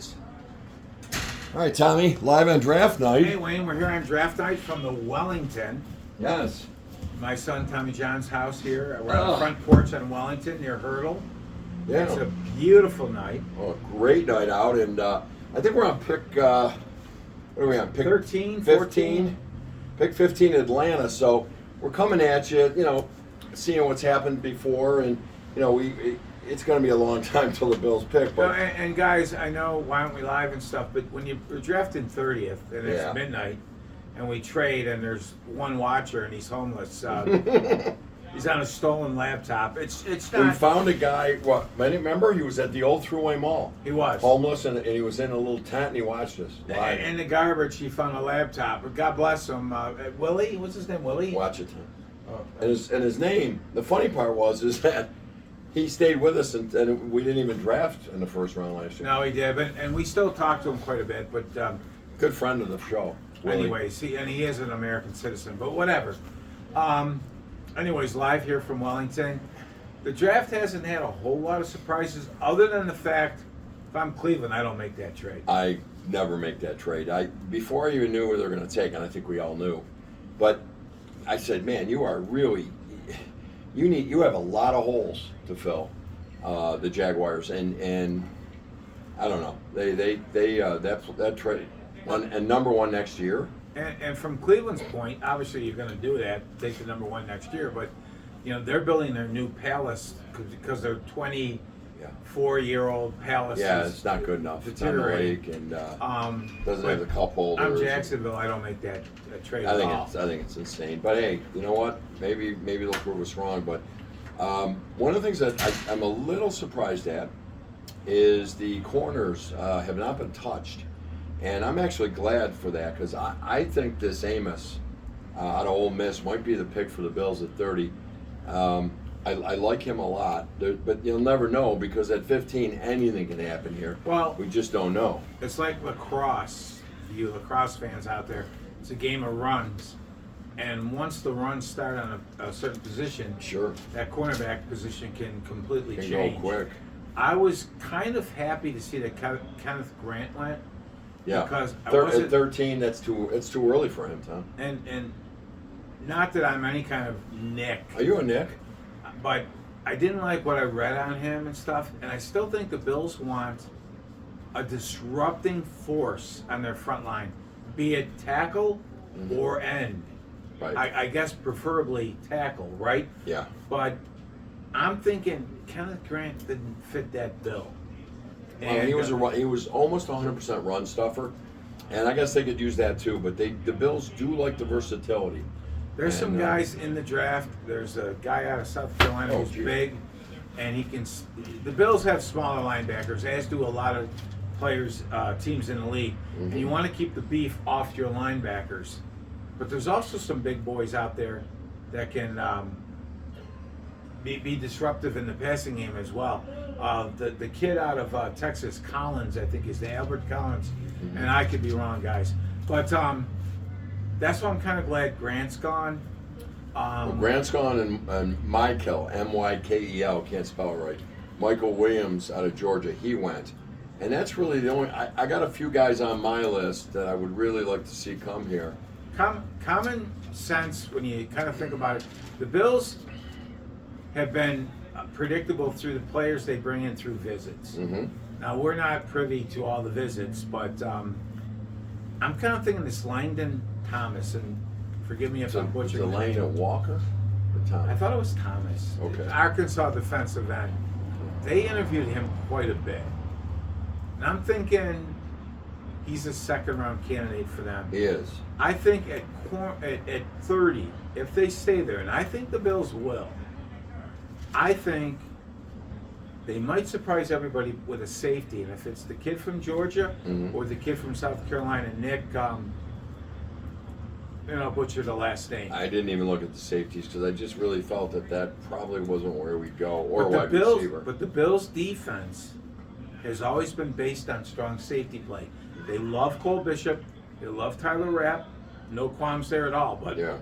starts. All right, Tommy, live on draft night. Hey Wayne, we're here on draft night from the Wellington. Yes. My son Tommy John's house here. We're on Oh. the front porch on Wellington near Hurdle. Yeah. It's a beautiful night. Oh, great night out, and I think we're on pick. What are we on? Pick 13, 15. 14. Pick 15, Atlanta. So we're coming at you. You know, seeing what's happened before, and you know, it's going to be a long time till the Bills pick. No, But and guys, I know why aren't we live and stuff, but when you're drafting 30th and it's Yeah. midnight, and we trade, and there's one watcher and he's homeless. He's on a stolen laptop. It's we not. found a guy. What? Remember, he was at the old Thruway Mall, He was. homeless, and he was in a little tent, and he watched us live. In the garbage, he found a laptop. But God bless him. Willie, what's his name? Willie. Watch it. Oh. And his name. The funny part is that he stayed with us, and we didn't even draft in the first round last year. No, he did, and we still talk to him quite a bit. But Good friend of the show. Willie. anyways, he is an American citizen. But whatever. Anyways, live here from Wellington. The draft hasn't had a whole lot of surprises, other than the fact if I'm Cleveland, I don't make that trade. I never make that trade. Before I even knew who they were going to take, and I think we all knew, but I said, man, you are really you have a lot of holes to fill, the Jaguars, and I don't know, that trade and number one next year. And from Cleveland's point, obviously you're going to do that, take the number one next year. But you know they're building their new palace because their 24-year-old palace. Yeah, is it's not good enough. It's on the lake and doesn't have the cup holders. I'm Jacksonville. I don't make that trade at all. I think it's insane. But hey, you know what? Maybe they'll prove us wrong. But one of the things that I'm a little surprised at is the corners have not been touched. And I'm actually glad for that because I think this Amos out of Ole Miss might be the pick for the Bills at 30. I like him a lot, but you'll never know because at 15, anything can happen here. Well, we just don't know. It's like lacrosse. For you lacrosse fans out there, it's a game of runs. And once the runs start on a certain position, Sure. that cornerback position can completely Can change. go quick. I was kind of happy to see that Kenneth Grant went. Yeah, Because I at wasn't, 13, it's too early for him, Tom. and not that I'm any kind of Nick, Are you a Nick? but I didn't like what I read on him and stuff, and I still think the Bills want a disrupting force on their front line, be it tackle or end. Right. I guess preferably tackle, right? Yeah. But I'm thinking Kenneth Grant didn't fit that bill. Well, he was almost 100% run stuffer, and I guess they could use that too. But the Bills do like the versatility. There's some And, guys in the draft. There's a guy out of South Carolina who's gee. big, and he can. The Bills have smaller linebackers, as do a lot of players, teams in the league. And you want to keep the beef off your linebackers, but there's also some big boys out there that can be disruptive in the passing game as well. The kid out of Texas, Collins, I think is the Albert Collins, and I could be wrong, guys, but that's why I'm kind of glad Grant's gone. Grant's gone, and Michael, Mykel, can't spell it right. Michael Williams out of Georgia, he went, and that's really the only. I got a few guys on my list that I would really like to see come here. Common sense, when you kind of think about it, the Bills have been predictable through the players they bring in through visits. Mm-hmm. Now, we're not privy to all the visits, but I'm kind of thinking this Langdon Thomas, and forgive me if I'm butchering the Delane name. Walker, or Tom? I thought it was Thomas. Okay. Arkansas defensive end. They interviewed him quite a bit. And I'm thinking he's a second-round candidate for them. He is. I think at 30, if they stay there, and I think the Bills will, I think they might surprise everybody with a safety. And if it's the kid from Georgia or the kid from South Carolina, Nick, butcher the last name. I didn't even look at the safeties because I just really felt that probably wasn't where we'd go, or But wide receiver. But the Bills' defense has always been based on strong safety play. They love Cole Bishop. They love Tyler Rapp. No qualms there at all. But Yeah.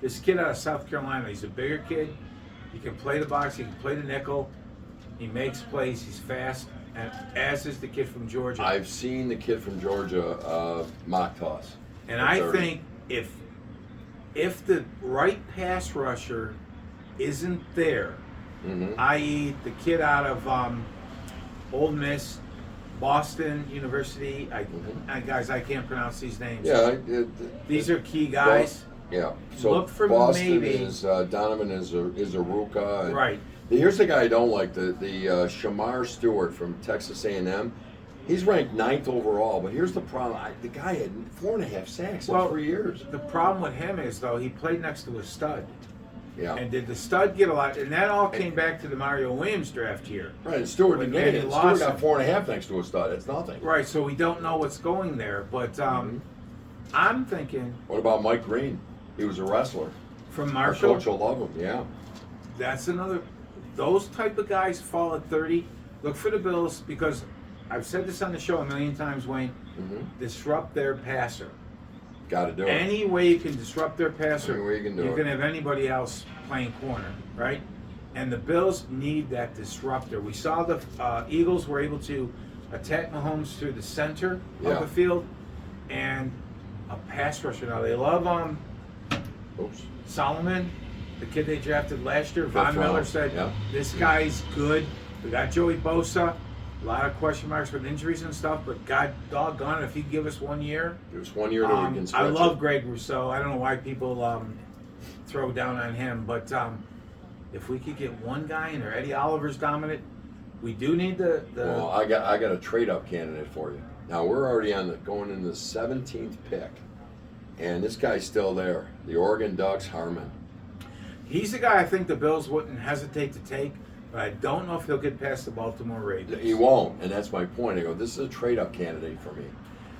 this kid out of South Carolina, he's a bigger kid. He can play the box. He can play the nickel. He makes plays. He's fast. and as is the kid from Georgia. I've seen the kid from Georgia mock toss. And at I 30. think if the right pass rusher isn't there, Mhm. i.e. the kid out of Ole Miss, Boston University, guys, I can't pronounce these names. Yeah, These are key guys. Yeah. So Look for Boston maybe- is Donovan is Aruka. And Right. Here's the guy I don't like, the Shamar Stewart from Texas A&M. He's ranked 9th overall, but here's the problem. The guy had 4.5 sacks in 3 years. The problem with him is, though, he played next to a stud. Yeah. And did the stud get a lot? And that all came back to the Mario Williams draft year. Right, and Stewart When didn't get Manny it. Stewart got Lawson- 4.5 next to a stud. It's nothing. Right, so we don't know what's going there. But I'm thinking What about Mike Green? He was a wrestler. from Our Marshall, coach will love him, yeah. that's another. Those type of guys fall at 30. Look for the Bills because I've said this on the show a million times, Wayne. Disrupt their passer. Got to do it. Any way you can disrupt their passer, Any way you can do it. can have anybody else playing corner, right? And the Bills need that disruptor. We saw the Eagles were able to attack Mahomes through the center Yeah. of the field, and a pass rusher. Now they love Oops. Solomon, the kid they drafted last year. Von Fifth Miller round, said, yeah. this guy's good. We got Joey Bosa. A lot of question marks with injuries and stuff, but God doggone it, if he can give us 1 year. It was 1 year that we can stretch I love it. Greg Rousseau. I don't know why people throw down on him, but if we could get one guy and Eddie Oliver's dominant, we do need the Well, I got a trade up candidate for you. Now we're already going in the 17th pick, and this guy's still there. The Oregon Ducks, Harmon. he's the guy I think the Bills wouldn't hesitate to take, but I don't know if he'll get past the Baltimore Ravens. He won't, and that's my point. I go, this is a trade up candidate for me.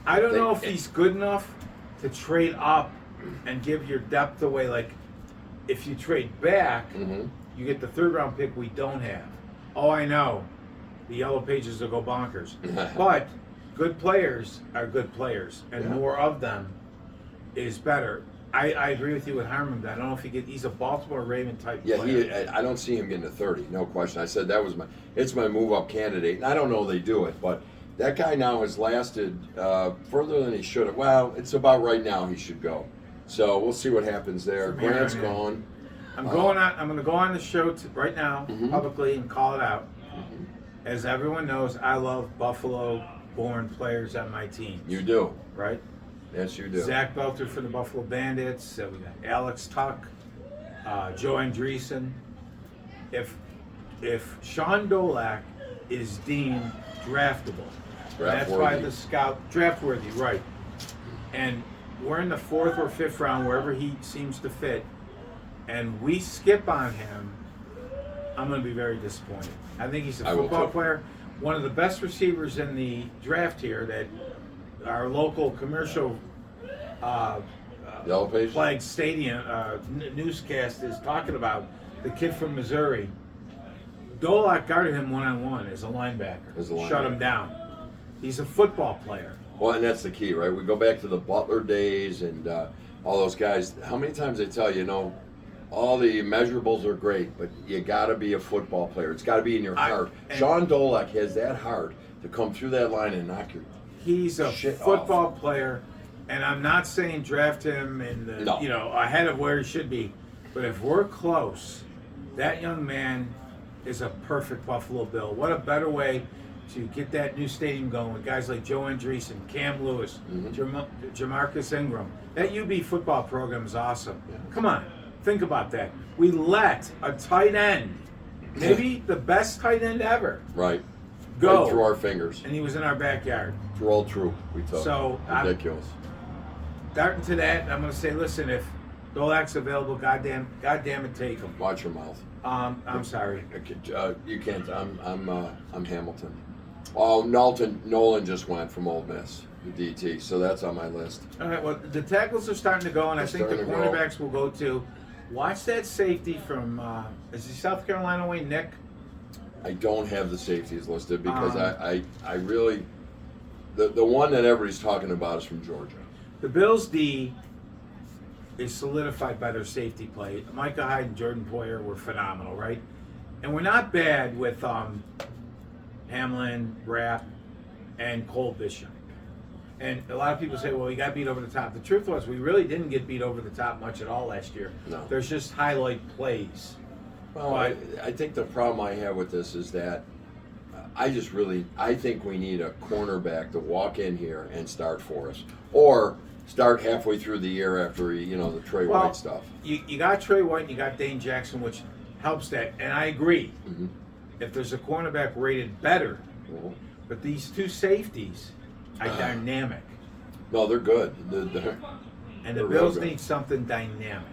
I don't know if he's good enough to trade up and give your depth away. Like, if you trade back, Mm-hmm. you get the 3rd round pick we don't have. Oh, I know. The Yellow Pages will go bonkers. But good players are good players, and Yeah. more of them is better. I agree with you with Harmon, but I don't know if he's a Baltimore Raven type Yeah, player. I don't see him getting to 30, no question. I said that was it's my move up candidate, and I don't know they do it, but that guy now has lasted further than he should have. Well, it's about right now he should go. So we'll see what happens there. From here Grant's on in. gone. I'm going to go on the show right now Mhm. publicly and call it out. As everyone knows, I love Buffalo-born players on my team. You do. Right? Yes, you do. Zach Belter for the Buffalo Bandits. We got Alex Tuck, Joe Andreessen. If Sean Dolak is deemed draftable, that's why Draft-worthy. the scout draft-worthy, right? And we're in the 4th or 5th round, wherever he seems to fit, and we skip on him, I'm going to be very disappointed. I think he's a I will football too. player, one of the best receivers in the draft here that our local commercial Yellow Pages? flag stadium newscast is talking about, the kid from Missouri. Dolak guarded him one-on-one as a linebacker. As a linebacker. Shut him down. He's a football player. Well, and that's the key, right? We go back to the Butler days and all those guys. How many times they tell you, all the measurables are great, but you got to be a football player. It's got to be in your heart. and- Sean Dolak has that heart to come through that line and knock your He's a Shit football player, and I'm not saying draft him in the No. ahead of where he should be, but if we're close, that young man is a perfect Buffalo Bill. What a better way to get that new stadium going with guys like Joe Andreessen, Cam Lewis, Jamarcus Ingram. That UB football program is awesome. Yeah. Come on, think about that. We let a tight end, maybe the best tight end ever, right. go, Right through our fingers. and he was in our backyard. Roll through. We took. So, ridiculous. Starting to that, I'm going to say, listen, if Dolak's available, goddamn it, take him. Watch your mouth. I'm sorry. You can't. I'm Hamilton. Oh, Nolan just went from Ole Miss, the DT. So that's on my list. All right, well, the tackles are starting to go, and I They're think the starting to go. cornerbacks will go too. Watch that safety from, is he South Carolina way, Nick? I don't have the safeties listed because Um, I really the one that everybody's talking about is from Georgia. The Bills' D is solidified by their safety play. Micah Hyde and Jordan Poyer were phenomenal, right? And we're not bad with, Hamlin, Rapp, and Cole Bishop. And a lot of people say, well, we got beat over the top. The truth was, we really didn't get beat over the top much at all last year. No. There's just highlight plays. Well, I think the problem I have with this is that I think we need a cornerback to walk in here and start for us, or start halfway through the year after the Trey White stuff. You got Trey White and you got Dane Jackson, which helps that. And I agree. Mm-hmm. If there's a cornerback rated better, Well, but these two safeties are dynamic. no, they're good. And the They're Bills real good. need something dynamic.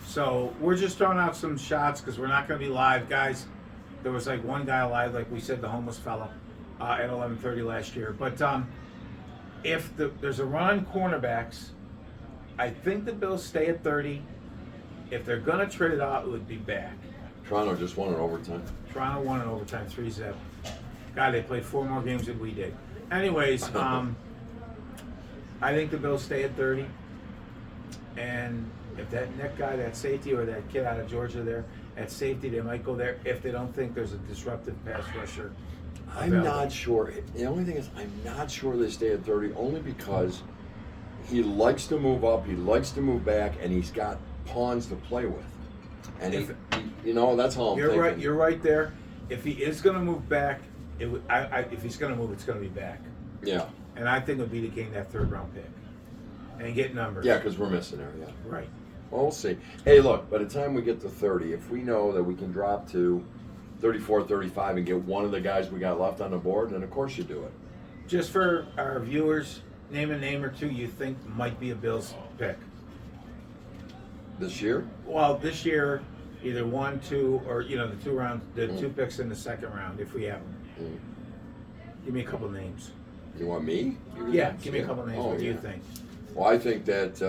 So we're just throwing out some shots because we're not going to be live, guys. There was like one guy alive, like we said, the homeless fella, at 11:30 last year. But if there's a run on cornerbacks, I think the Bills stay at 30. If they're going to trade it out, it would be back. Toronto just won in overtime. Toronto won in overtime, 3-7. God, they played 4 more games than we did. Anyways, I think the Bills stay at 30. And if that neck guy, that safety, or that kid out of Georgia there, at safety, they might go there if they don't think there's a disruptive pass rusher. I'm not sure. The only thing is, I'm not sure they stay at 30, only because he likes to move up, he likes to move back, and he's got pawns to play with. And that's all I'm You're thinking. right. You're right there. If he is going to move back, if he's going to move, it's going to be back. Yeah. And I think it would be to gain that 3rd round pick and get numbers. Yeah, because we're missing there. Yeah. Right. Well, we'll see. Hey, look, by the time we get to 30, if we know that we can drop to 34, 35 and get one of the guys we got left on the board, then of course you do it. Just for our viewers, name a name or two you think might be a Bills pick. This year? Well, this year, either 1, 2, or the 2 rounds, the 2 picks in the 2nd round, if we have them. Give me a couple names. You want me? Yeah, give me a couple names. Oh, What do you yeah. think? Well, I think that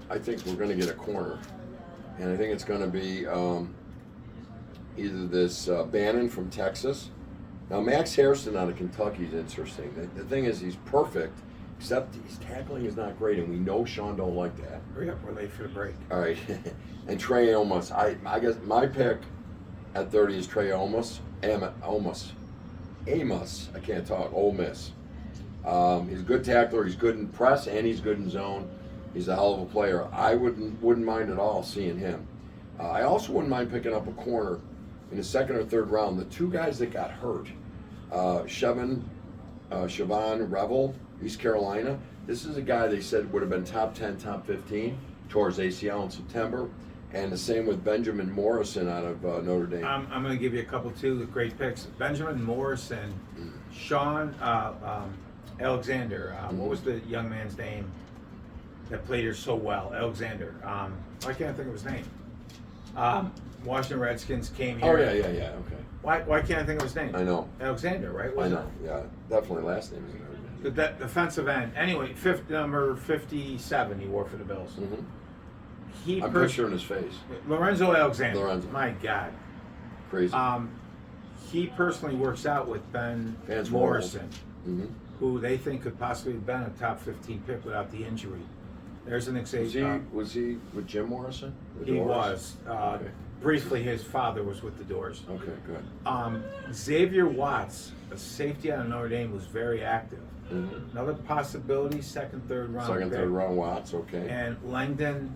I think we're going to get a corner, and I think it's going to be either this Bannon from Texas. Now, Max Harrison out of Kentucky is interesting. The thing is, he's perfect, except his tackling is not great, and we know Sean don't like that. Hurry up, we're late for the break. All right, and Trey Amos. I guess my pick at 30 is Trey Amos. Amos. I can't talk. Ole Miss. He's a good tackler. He's good in press and he's good in zone. He's a hell of a player. I wouldn't mind at all seeing him. I also wouldn't mind picking up a corner in the 2nd or 3rd round. The 2 guys that got hurt, Siobhan Revel, East Carolina. This is a guy they said would have been top 10, top 15 towards ACL in September. And the same with Benjamin Morrison out of Notre Dame. I'm going to give you a couple, too, great picks. Benjamin Morrison, Sean Alexander. What was the young man's name that played here so well? Alexander. I can't think of his name. Washington Redskins came here. Oh, yeah, okay. Why can't I think of his name? I know. Alexander, right? I Wasn't know, yeah. Definitely last name is it? The defensive end. Anyway, number 57 he wore for the Bills. Mm-hmm. He I'm picturing his face. Lorenzo Alexander. Lorenzo. My God. Crazy. He personally works out with Ben Vance Morrison, Mm-hmm. who they think could possibly have been a top 15 pick without the injury. There's an example. Was he with Jim Morrison? The He Doors? was. Okay. Briefly, his father was with the Doors. Okay, good. Xavier Watts, a safety out of Notre Dame, was very active. Mm-hmm. Another possibility, 2nd, 3rd round. 2nd, pick. 3rd round Watts, okay. And Langdon,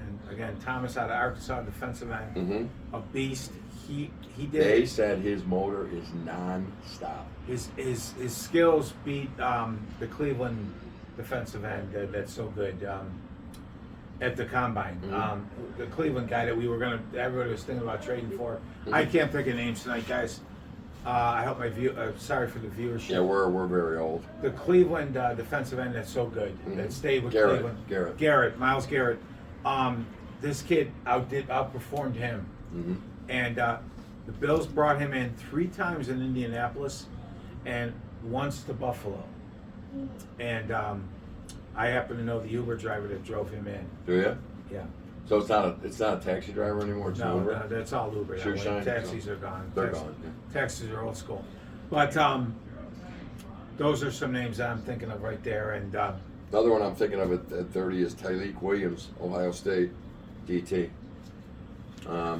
and again Thomas out of Arkansas, defensive end, Mm-hmm. a beast. He did. They said his motor is non-stop. His skills beat the Cleveland defensive end that's so good at the combine. Mm-hmm. The Cleveland guy that everybody was thinking about trading for. Mm-hmm. I can't think of names tonight, guys. I hope sorry for the viewership. Yeah, we're very old. The Cleveland defensive end that's so good that stayed with Cleveland. Miles Garrett. This kid outperformed him. Mm-hmm. And the Bills brought him in 3 times in Indianapolis and once to Buffalo. And I happen to know the Uber driver that drove him in. Do you? Yeah. So it's not a taxi driver anymore. It's No, Uber? that's all Uber. Sure, shine, Taxis are gone. They're gone. Yeah. Taxis are old school. But those are some names that I'm thinking of right there. And Another one I'm thinking of at 30 is Tyleik Williams, Ohio State, DT.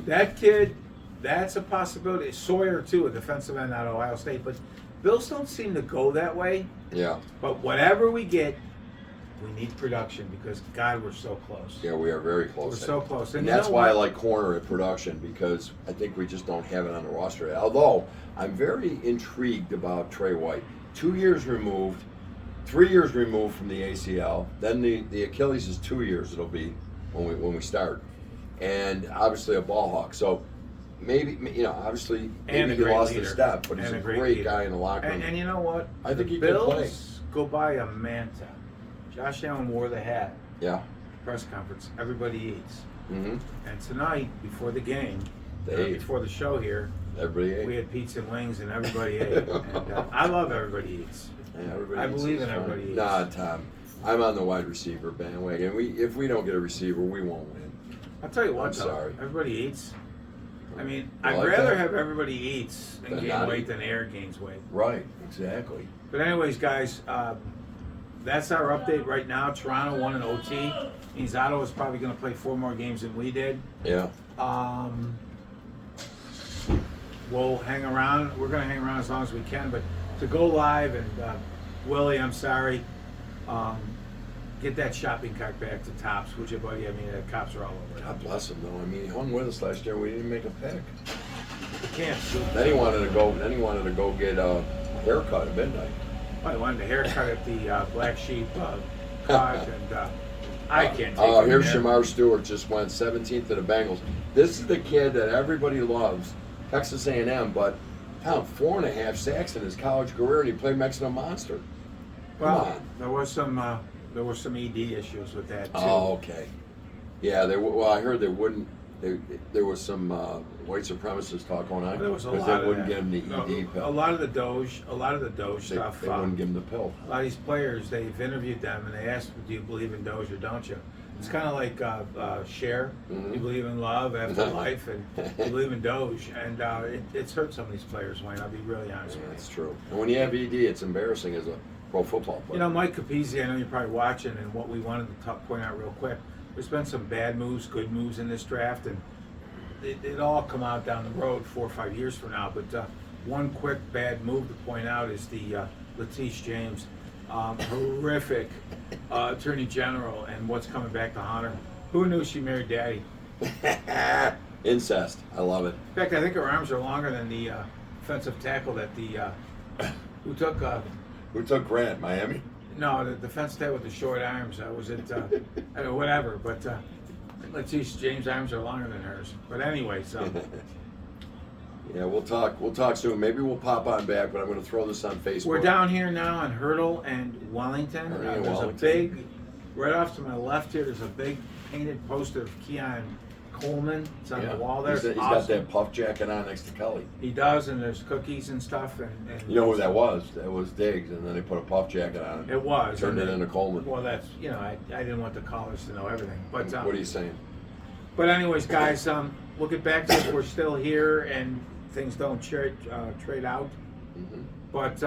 that kid That's a possibility. Sawyer too, a defensive end out of Ohio State, but Bills don't seem to go that way. Yeah. But whatever we get, we need production because God, we're so close. Yeah, we are very close. We're so close, And you that's know why I what? like corner at production because I think we just don't have it on the roster. Although I'm very intrigued about Trey White. 2 years removed, 3 years removed from the ACL. Then the Achilles is 2 years. It'll be when we start, and obviously a ball hawk. So maybe obviously And maybe a he great lost leader. his step, but he's And a a great great leader. guy in the locker room. And you know what? I think the he can play. Bills go by a manta. Josh Allen wore the hat. Yeah. Press conference. Everybody eats. Mm-hmm. And tonight, before the game, They ate. before the show here, Everybody ate. we had pizza and wings, and everybody ate. And I love everybody eats. Yeah, everybody I eats. believe It's in fun. everybody eats. Nah, Tom. I'm on the wide receiver bandwagon. If we don't get a receiver, we won't win. I'll tell you what, I'm though, sorry. everybody eats. I mean, You I'd like rather that? have everybody eats and Than gain not weight eat. than air gains weight. Right. Exactly. But anyways, guys, that's our update right now. Toronto won an OT. Means Ottawa's probably going to play 4 more games than we did. Yeah. We'll hang around. We're going to hang around as long as we can. But to go live and Willie, I'm sorry. Get that shopping cart back to Tops, would you, buddy? I mean, the cops are all over it. God bless him, though. I mean, he hung with us last year. We didn't make a pick. You can't. Then he wanted to go. Then he wanted to go get a haircut at midnight. I wanted a haircut at the Black Sheep cut, and I can't take Oh, him here's there. Shamar Stewart just went 17th to the Bengals. This is the kid that everybody loves, Texas A&M. But Tom, 4.5 sacks in his college career, and he played Mexican Monster. Come Well, on. there was some ED issues with that too. Oh, okay. Yeah, well, I heard they wouldn't. There was some white supremacist talk going on There was a because lot they of wouldn't that. give him the ED A pill. lot of the Doge They stuff. wouldn't give him the pill. A lot of these players, they've interviewed them and they asked, "Do you believe in Doge or don't you?" It's kind of like Cher. Mhm. You believe in love after life, and you believe in Doge, and it's hurt some of these players. Wayne, I'll be really honest with you. That's true. And when you have ED, it's embarrassing as a pro football player. You know, Mike Capizzi, I know you're probably watching, and what we wanted to point out real quick, there's been some bad moves, good moves in this draft, and it all come out down the road 4 or 5 years from now. But one quick bad move to point out is the Letice James, horrific attorney general, and what's coming back to haunt her. Who knew she married Daddy? Incest. I love it. In fact, I think her arms are longer than the offensive tackle that who took. Who took Grant? Miami? No, the defense tackle with the short arms. Was it? I don't know, whatever. But Letice James' arms are longer than hers. But anyway, so Yeah, we'll talk. We'll talk soon. Maybe we'll pop on back, but I'm going to throw this on Facebook. we're down here now on Hurdle and Wellington. Hurdle and There's Wellington. a big, right off to my left here. There's a big painted poster of Keon Coleman. It's on the wall there. He's It's got awesome. that puff jacket on next to Kelly. He does, and there's cookies and stuff. And You know who that was? That was Diggs, and then they put a puff jacket on it. It was. Turned and it into Coleman. Well, that's I didn't want the callers to know everything, but What are you saying? But anyways, guys, we'll get back to it. We're still here, and things don't trade out. Hmm. But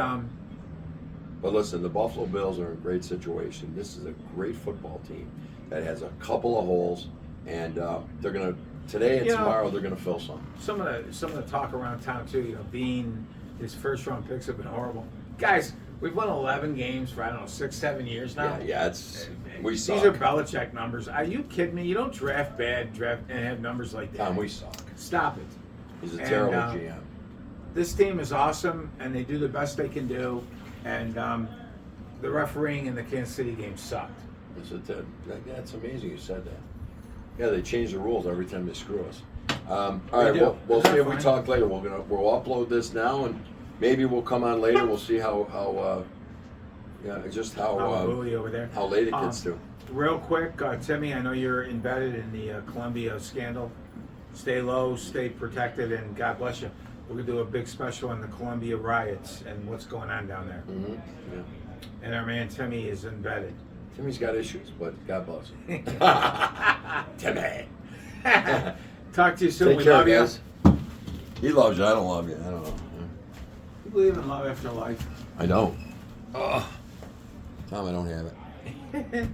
But listen, the Buffalo Bills are in a great situation. This is a great football team that has a couple of holes, and they're gonna today and You know, tomorrow they're gonna fill some. some of the talk around town too. Bean, his first round picks have been horrible. Guys, we've won 11 games for I don't know 6-7 years now. Yeah, it's we These suck. are Belichick numbers. Are you kidding me? You don't draft bad, and have numbers like that. Tom, we suck. Stop it. He's a And, terrible GM. This team is awesome, and they do the best they can do. And the refereeing in the Kansas City game sucked. That's amazing you said that. Yeah, they change the rules every time they screw us. All right, do. we'll Isn't see that if we fine? talk later. We'll upload this now, and maybe we'll come on later. We'll see how Bully over there. how late it gets to. Real quick, Timmy, I know you're embedded in the Columbia scandal. Stay low, stay protected, and God bless you. We're going to do a big special on the Columbia riots and what's going on down there. Mm-hmm. Yeah. And our man Timmy is embedded. Timmy's got issues, but God bless him. Timmy. Talk to you soon. Take We care, love guys. He loves you. I don't love you. I don't know. you. Believe in love after life. I don't. Tom, I don't have it.